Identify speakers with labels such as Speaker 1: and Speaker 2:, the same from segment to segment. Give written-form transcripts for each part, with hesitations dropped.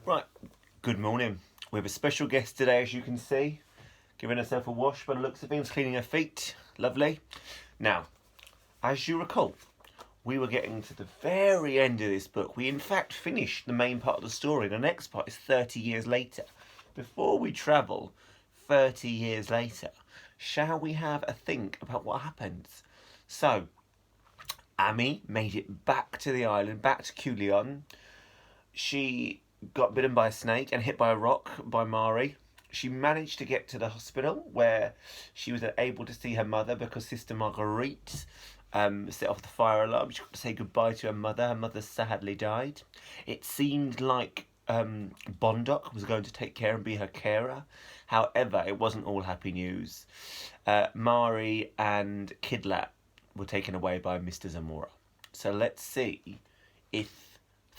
Speaker 1: Right, good morning. We have a special guest today, as you can see, giving herself a wash by the looks of things, cleaning her feet. Lovely. Now, as you recall, we were getting to the very end of this book. We, in fact, finished the main part of the story. The next part is 30 years later. Before we travel 30 years later, shall we have a think about what happens? So, Amy made it back to the island, back to Culion. She got bitten by a snake and hit by a rock by Mari. She managed to get to the hospital where she was able to see her mother because Sister Marguerite set off the fire alarm. She got to say goodbye to her mother. Her mother sadly died. It seemed like Bondoc was going to take care and be her carer. However, it wasn't all happy news. Mari and Kidlat were taken away by Mr. Zamora. So let's see if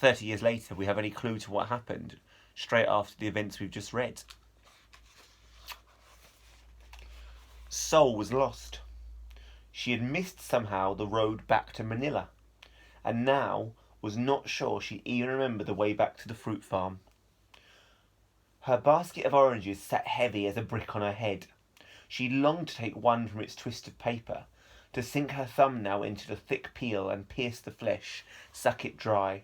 Speaker 1: 30 years later we have any clue to what happened straight after the events we've just read. Sol was lost. She had missed somehow the road back to Manila, and now was not sure she even remembered the way back to the fruit farm. Her basket of oranges sat heavy as a brick on her head. She longed to take one from its twisted paper, to sink her thumb now into the thick peel and pierce the flesh, suck it dry.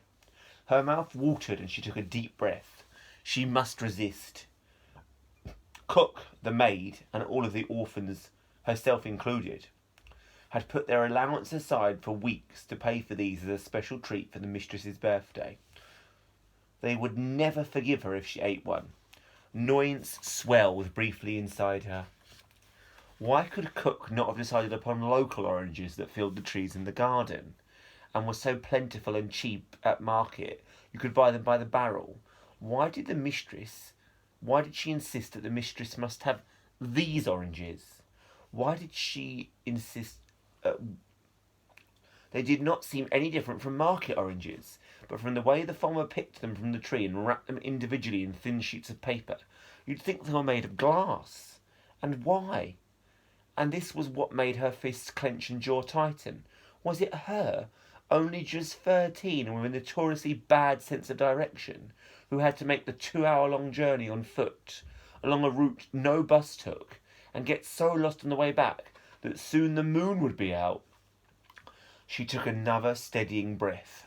Speaker 1: Her mouth watered and she took a deep breath. She must resist. Cook, the maid, and all of the orphans, herself included, had put their allowance aside for weeks to pay for these as a special treat for the mistress's birthday. They would never forgive her if she ate one. Annoyance swelled briefly inside her. Why could Cook not have decided upon local oranges that filled the trees in the garden, and were so plentiful and cheap at market you could buy them by the barrel? Why did she insist that the mistress must have these oranges? Why did she insist? They did not seem any different from market oranges, but from the way the farmer picked them from the tree and wrapped them individually in thin sheets of paper, you'd think they were made of glass. And why? And this was what made her fists clench and jaw tighten. Was it her, only just 13 and with a notoriously bad sense of direction, who had to make the 2-hour-long journey on foot, along a route no bus took, and get so lost on the way back that soon the moon would be out? She took another steadying breath.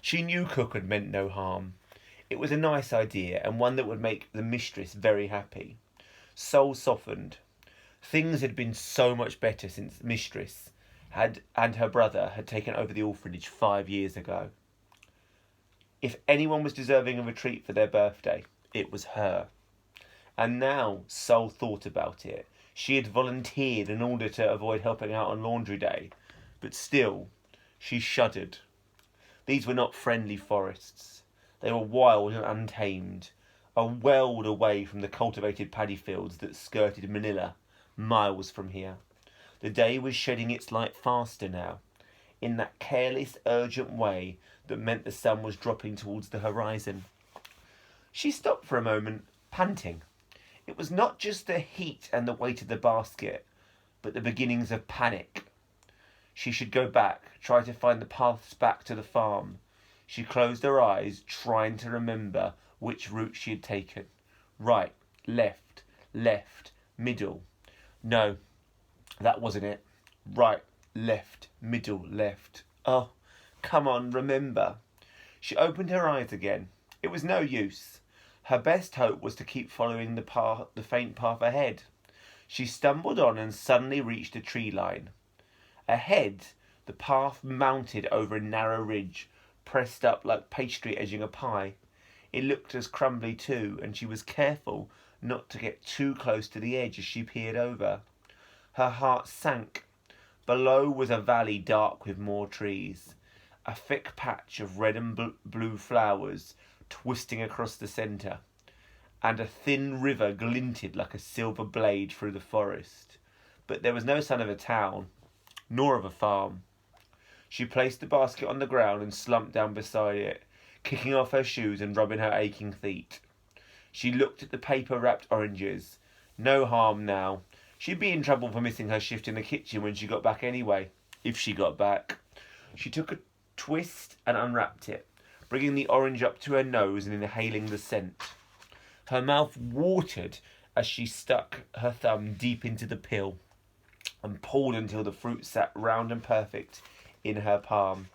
Speaker 1: She knew Cook had meant no harm. It was a nice idea, and one that would make the mistress very happy. Sol softened. Things had been so much better since Mistress and her brother had taken over the orphanage 5 years ago. If anyone was deserving of a treat for their birthday, it was her. And now Sol thought about it. She had volunteered in order to avoid helping out on laundry day, but still, she shuddered. These were not friendly forests. They were wild and untamed, a world away from the cultivated paddy fields that skirted Manila, miles from here. The day was shedding its light faster now, in that careless, urgent way that meant the sun was dropping towards the horizon. She stopped for a moment, panting. It was not just the heat and the weight of the basket, but the beginnings of panic. She should go back, try to find the paths back to the farm. She closed her eyes, trying to remember which route she had taken. Right, left, middle. No, that wasn't it. Right, left, middle, left. Oh, come on, remember. She opened her eyes again. It was no use. Her best hope was to keep following the faint path ahead. She stumbled on and suddenly reached a tree line. Ahead, the path mounted over a narrow ridge, pressed up like pastry edging a pie. It looked as crumbly too, and she was careful not to get too close to the edge as she peered over. Her heart sank. Below was a valley dark with more trees, a thick patch of red and blue flowers twisting across the centre, and a thin river glinted like a silver blade through the forest. But there was no sign of a town, nor of a farm. She placed the basket on the ground and slumped down beside it, kicking off her shoes and rubbing her aching feet. She looked at the paper-wrapped oranges. No harm now. She'd be in trouble for missing her shift in the kitchen when she got back anyway, if she got back. She took a twist and unwrapped it, bringing the orange up to her nose and inhaling the scent. Her mouth watered as she stuck her thumb deep into the peel and pulled until the fruit sat round and perfect in her palm.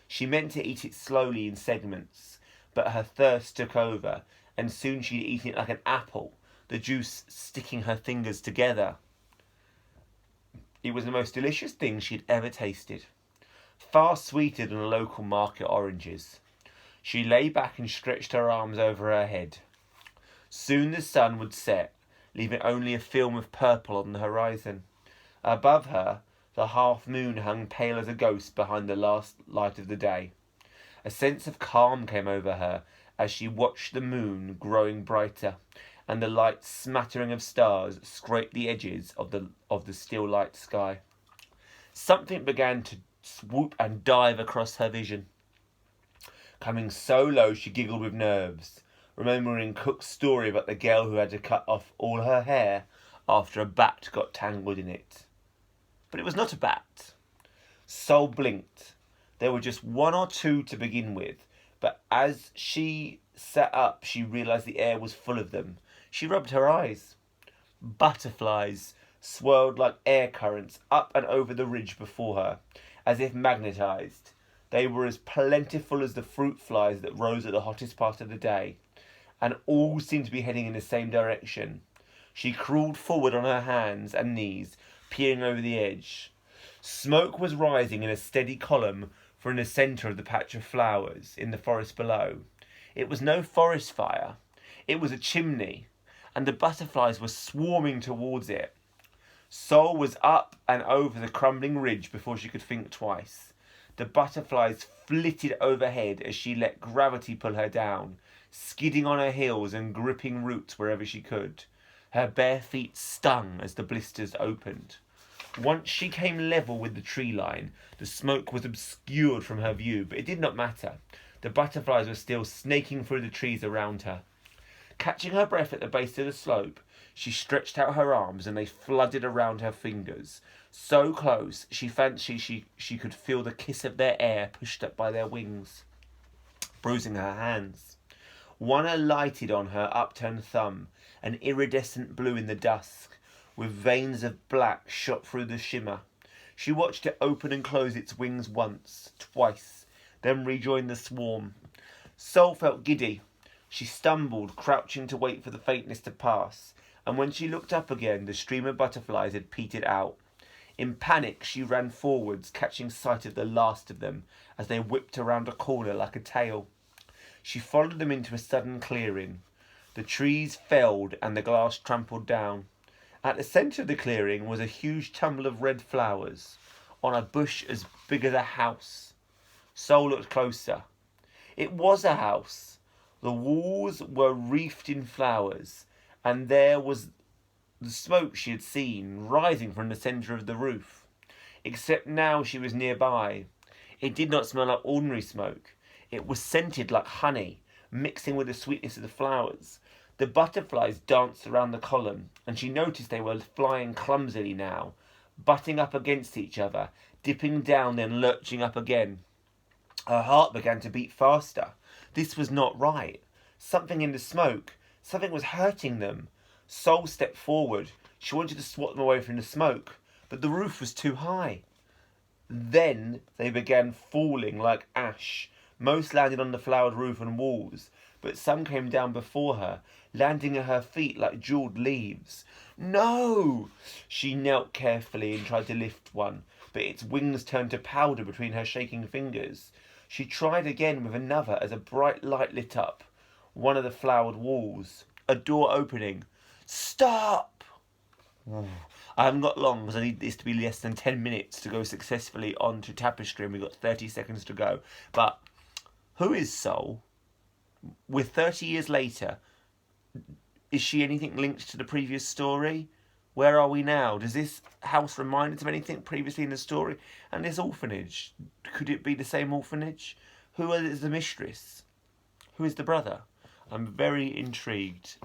Speaker 1: She meant to eat it slowly in segments, but her thirst took over, and soon she'd eaten it like an apple, the juice sticking her fingers together. It was the most delicious thing she had ever tasted, far sweeter than the local market oranges. She lay back and stretched her arms over her head. Soon the sun would set, leaving only a film of purple on the horizon. Above her, the half-moon hung pale as a ghost behind the last light of the day. A sense of calm came over her as she watched the moon growing brighter, and the light smattering of stars scraped the edges of the still light sky. Something began to swoop and dive across her vision. Coming so low she giggled with nerves, remembering Cook's story about the girl who had to cut off all her hair after a bat got tangled in it. But it was not a bat. Sol blinked. There were just one or two to begin with, but as she sat up, she realised the air was full of them. She rubbed her eyes. Butterflies swirled like air currents up and over the ridge before her, as if magnetised. They were as plentiful as the fruit flies that rose at the hottest part of the day, and all seemed to be heading in the same direction. She crawled forward on her hands and knees, peering over the edge. Smoke was rising in a steady column from the centre of the patch of flowers in the forest below. It was no forest fire. It was a chimney, and the butterflies were swarming towards it. Sol was up and over the crumbling ridge before she could think twice. The butterflies flitted overhead as she let gravity pull her down, skidding on her heels and gripping roots wherever she could. Her bare feet stung as the blisters opened. Once she came level with the tree line, the smoke was obscured from her view, but it did not matter. The butterflies were still snaking through the trees around her. Catching her breath at the base of the slope, she stretched out her arms and they flooded around her fingers. So close, she fancied she could feel the kiss of their air pushed up by their wings, bruising her hands. One alighted on her upturned thumb, an iridescent blue in the dusk, with veins of black shot through the shimmer. She watched it open and close its wings once, twice, then rejoin the swarm. Sol felt giddy. She stumbled, crouching to wait for the faintness to pass, and when she looked up again, the stream of butterflies had petered out. In panic, she ran forwards, catching sight of the last of them as they whipped around a corner like a tail. She followed them into a sudden clearing. The trees felled and the glass trampled down. At the centre of the clearing was a huge tumble of red flowers on a bush as big as a house. Sol looked closer. It was a house. The walls were wreathed in flowers, and there was the smoke she had seen rising from the centre of the roof. Except now she was nearby. It did not smell like ordinary smoke. It was scented like honey, mixing with the sweetness of the flowers. The butterflies danced around the column, and she noticed they were flying clumsily now, butting up against each other, dipping down, then lurching up again. Her heart began to beat faster. This was not right. Something in the smoke. Something was hurting them. Sol stepped forward. She wanted to swat them away from the smoke, but the roof was too high. Then they began falling like ash. Most landed on the flowered roof and walls, but some came down before her, landing at her feet like jewelled leaves. No! She knelt carefully and tried to lift one, but its wings turned to powder between her shaking fingers. She tried again with another as a bright light lit up one of the flowered walls. A door opening. Stop! I haven't got long because I need this to be less than 10 minutes to go successfully on to Tapestry, and we've got 30 seconds to go. But who is Sol? We're 30 years later. Is she anything linked to the previous story? Where are we now? Does this house remind us of anything previously in the story? And this orphanage, could it be the same orphanage? Who is the mistress? Who is the brother? I'm very intrigued.